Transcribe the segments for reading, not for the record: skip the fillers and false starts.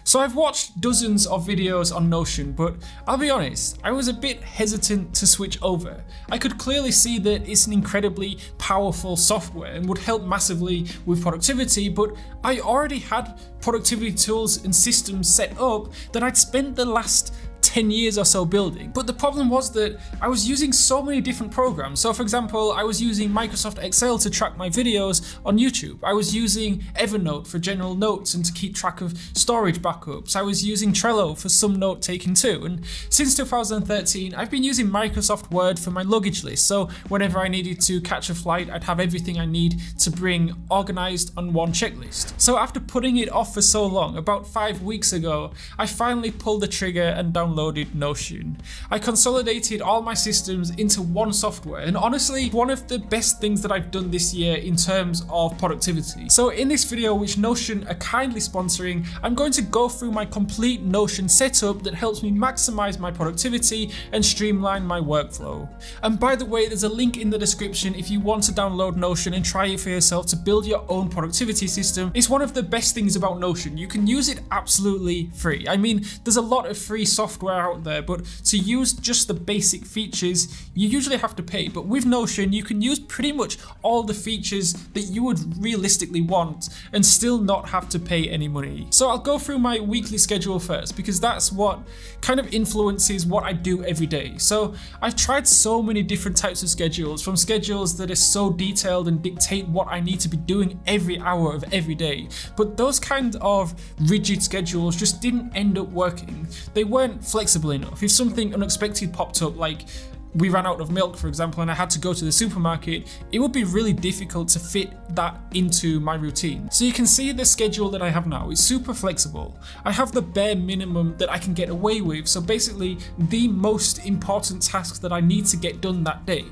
So I've watched dozens of videos on Notion, but I'll be honest, I was a bit hesitant to switch over. I could clearly see that it's an incredibly powerful software and would help massively with productivity, but I already had productivity tools and systems set up that I'd spent the last 10 years or so building. But the problem was that I was using so many different programs. So for example, I was using Microsoft Excel to track my videos on YouTube. I was using Evernote for general notes and to keep track of storage backups. I was using Trello for some note taking too. And since 2013, I've been using Microsoft Word for my luggage list. So whenever I needed to catch a flight, I'd have everything I need to bring organized on one checklist. So after putting it off for so long, about 5 weeks ago, I finally pulled the trigger and downloaded Notion. I consolidated all my systems into one software, and honestly, one of the best things that I've done this year in terms of productivity. So in this video, which Notion are kindly sponsoring, I'm going to go through my complete Notion setup that helps me maximize my productivity and streamline my workflow. And by the way, there's a link in the description if you want to download Notion and try it for yourself to build your own productivity system. It's one of the best things about Notion. You can use it absolutely free. I mean, there's a lot of free software out there, but to use just the basic features, you usually have to pay. But with Notion, you can use pretty much all the features that you would realistically want and still not have to pay any money. So I'll go through my weekly schedule first, because that's what kind of influences what I do every day. So I've tried so many different types of schedules, from schedules that are so detailed and dictate what I need to be doing every hour of every day. But those kind of rigid schedules just didn't end up working. They weren't flexible enough. If something unexpected popped up, like we ran out of milk, for example, and I had to go to the supermarket, it would be really difficult to fit that into my routine. So you can see the schedule that I have now is super flexible. I have the bare minimum that I can get away with, so basically the most important tasks that I need to get done that day.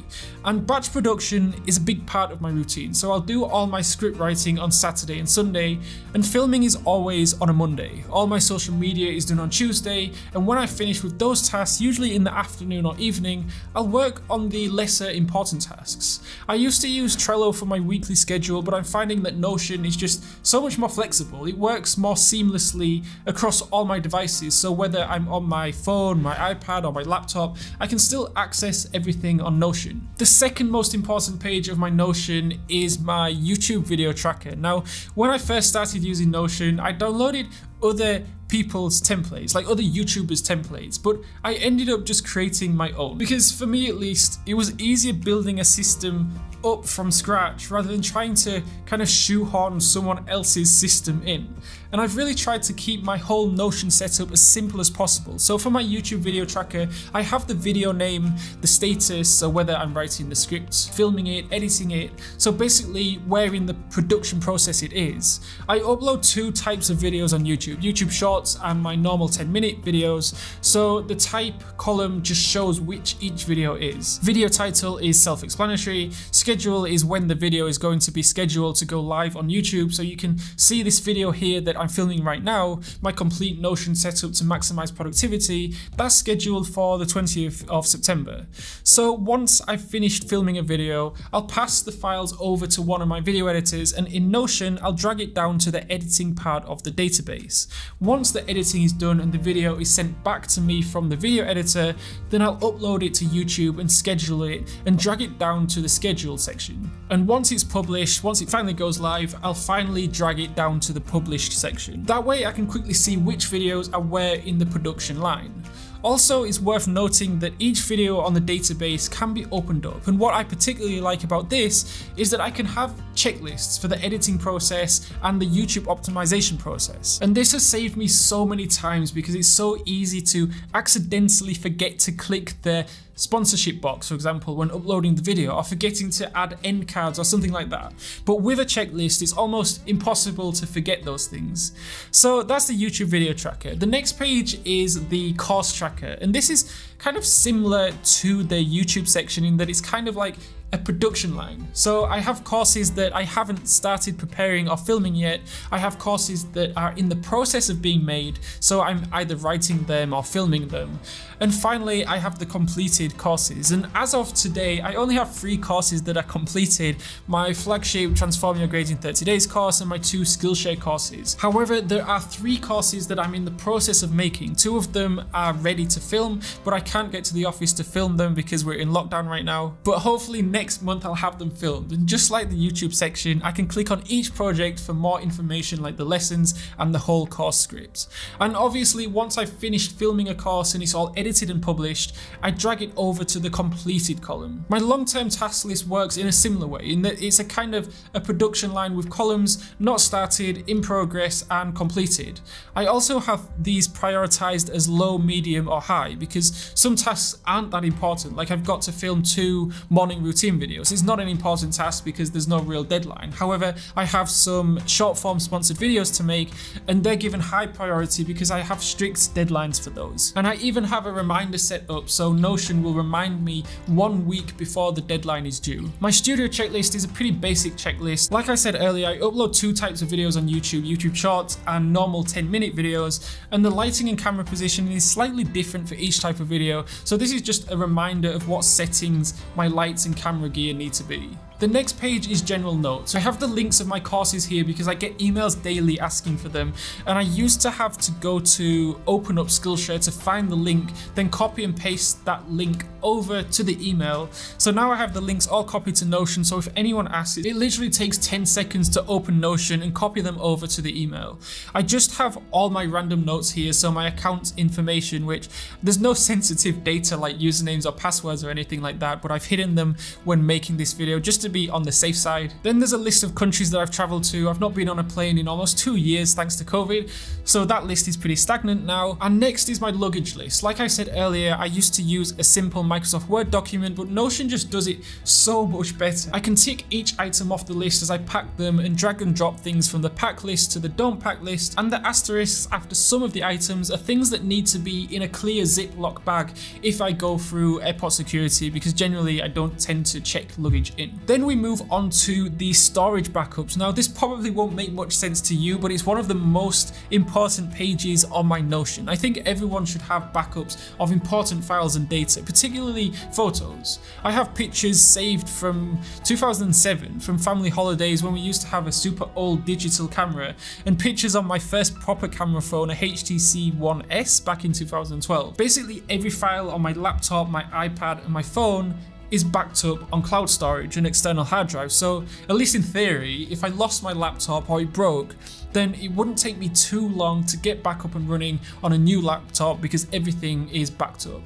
And batch production is a big part of my routine, so I'll do all my script writing on Saturday and Sunday, and filming is always on a Monday. All my social media is done on Tuesday, and when I finish with those tasks, usually in the afternoon or evening, I'll work on the lesser important tasks. I used to use Trello for my weekly schedule, but I'm finding that Notion is just so much more flexible. It works more seamlessly across all my devices, so whether I'm on my phone, my iPad or my laptop, I can still access everything on Notion. The second most important page of my Notion is my YouTube video tracker. Now, when I first started using Notion, I downloaded other people's templates, like other YouTubers' templates, but I ended up just creating my own, because for me at least, it was easier building a system up from scratch rather than trying to kind of shoehorn someone else's system in. And I've really tried to keep my whole Notion setup as simple as possible. So for my YouTube video tracker, I have the video name, the status, so whether I'm writing the script, filming it, editing it, so basically where in the production process it is. I upload 2 types of videos on YouTube Shorts and my normal 10-minute videos, so the type column just shows which each video is. Video title is self-explanatory, schedule is when the video is going to be scheduled to go live on YouTube, so you can see this video here that I'm filming right now, my complete Notion setup to maximize productivity, that's scheduled for the 20th of September. So once I've finished filming a video, I'll pass the files over to one of my video editors, and in Notion, I'll drag it down to the editing part of the database. Once the editing is done and the video is sent back to me from the video editor, then I'll upload it to YouTube and schedule it and drag it down to the schedule section. And once it's published, once it finally goes live, I'll finally drag it down to the published section. That way I can quickly see which videos are where in the production line. Also, it's worth noting that each video on the database can be opened up, and what I particularly like about this is that I can have checklists for the editing process and the YouTube optimization process. And this has saved me so many times because it's so easy to accidentally forget to click the sponsorship box, for example, when uploading the video, or forgetting to add end cards or something like that. But with a checklist, it's almost impossible to forget those things. So that's the YouTube video tracker. The next page is the course tracker, and this is kind of similar to the YouTube section in that it's kind of like a production line. So I have courses that I haven't started preparing or filming yet. I have courses that are in the process of being made, so I'm either writing them or filming them. And finally, I have the completed courses. And as of today, I only have 3 courses that are completed: my flagship Transform Your Grades in 30 Days course and my 2 Skillshare courses. However, there are 3 courses that I'm in the process of making. 2 of them are ready to film, but I can't get to the office to film them because we're in lockdown right now. But hopefully next month I'll have them filmed. And just like the YouTube section, I can click on each project for more information like the lessons and the whole course script. And obviously once I've finished filming a course and it's all edited and published, I drag it over to the completed column. My long-term task list works in a similar way, in that it's a kind of a production line with columns not started, in progress and completed. I also have these prioritized as low, medium or high because some tasks aren't that important. Like I've got to film 2 morning routine videos. It's not an important task because there's no real deadline. However, I have some short form sponsored videos to make and they're given high priority because I have strict deadlines for those. And I even have a reminder set up so Notion will remind me 1 week before the deadline is due. My studio checklist is a pretty basic checklist. Like I said earlier, I upload 2 types of videos on YouTube: YouTube Shorts and normal 10-minute videos, and the lighting and camera positioning is slightly different for each type of video, so this is just a reminder of what settings my lights and camera gear need to be. The next page is general notes. I have the links of my courses here because I get emails daily asking for them, and I used to have to go to open up Skillshare to find the link, then copy and paste that link over to the email. So now I have the links all copied to Notion, so if anyone asks, it literally takes 10 seconds to open Notion and copy them over to the email. I just have all my random notes here, so my account information, which there's no sensitive data like usernames or passwords or anything like that, but I've hidden them when making this video just to be on the safe side. Then there's a list of countries that I've traveled to. I've not been on a plane in almost 2 years thanks to COVID, so that list is pretty stagnant now. And next is my luggage list. Like I said earlier, I used to use a simple Microsoft Word document, but Notion just does it so much better. I can tick each item off the list as I pack them and drag and drop things from the pack list to the don't pack list, and the asterisks after some of the items are things that need to be in a clear Ziploc bag if I go through airport security, because generally I don't tend to check luggage in. Then we move on to the storage backups. Now this probably won't make much sense to you, but it's one of the most important pages on my Notion. I think everyone should have backups of important files and data, particularly photos. I have pictures saved from 2007 from family holidays when we used to have a super old digital camera, and pictures on my first proper camera phone, a HTC One S back in 2012. Basically every file on my laptop, my iPad and my phone is backed up on cloud storage and external hard drives. So at least in theory, if I lost my laptop or it broke, then it wouldn't take me too long to get back up and running on a new laptop because everything is backed up.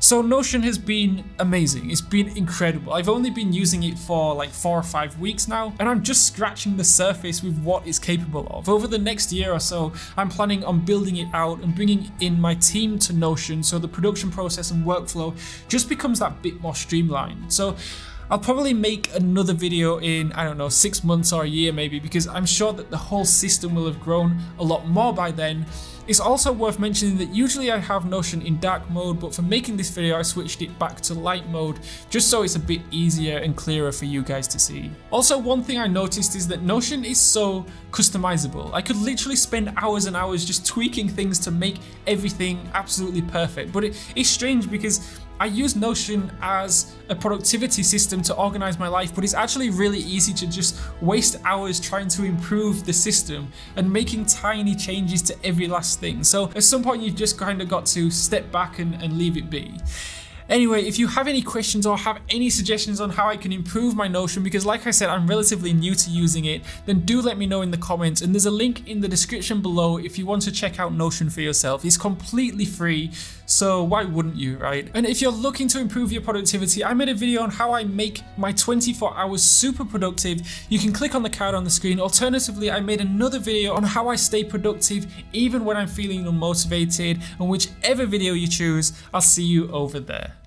So Notion has been amazing. It's been incredible. I've only been using it for like 4 or 5 weeks now, and I'm just scratching the surface with what it's capable of. Over the next year or so, I'm planning on building it out and bringing in my team to Notion so the production process and workflow just becomes that bit more streamlined. So I'll probably make another video in, I don't know, 6 months or a year maybe, because I'm sure that the whole system will have grown a lot more by then. It's also worth mentioning that usually I have Notion in dark mode, but for making this video I switched it back to light mode just so it's a bit easier and clearer for you guys to see. Also, one thing I noticed is that Notion is so customizable. I could literally spend hours and hours just tweaking things to make everything absolutely perfect, but it's strange because I use Notion as a productivity system to organize my life, but it's actually really easy to just waste hours trying to improve the system and making tiny changes to every last thing. So at some point you've just kind of got to step back and leave it be. Anyway, if you have any questions or have any suggestions on how I can improve my Notion, because like I said, I'm relatively new to using it, then do let me know in the comments, and there's a link in the description below if you want to check out Notion for yourself. It's completely free, so why wouldn't you, right? And if you're looking to improve your productivity, I made a video on how I make my 24 hours super productive. You can click on the card on the screen. Alternatively, I made another video on how I stay productive even when I'm feeling unmotivated, and whichever video you choose, I'll see you over there.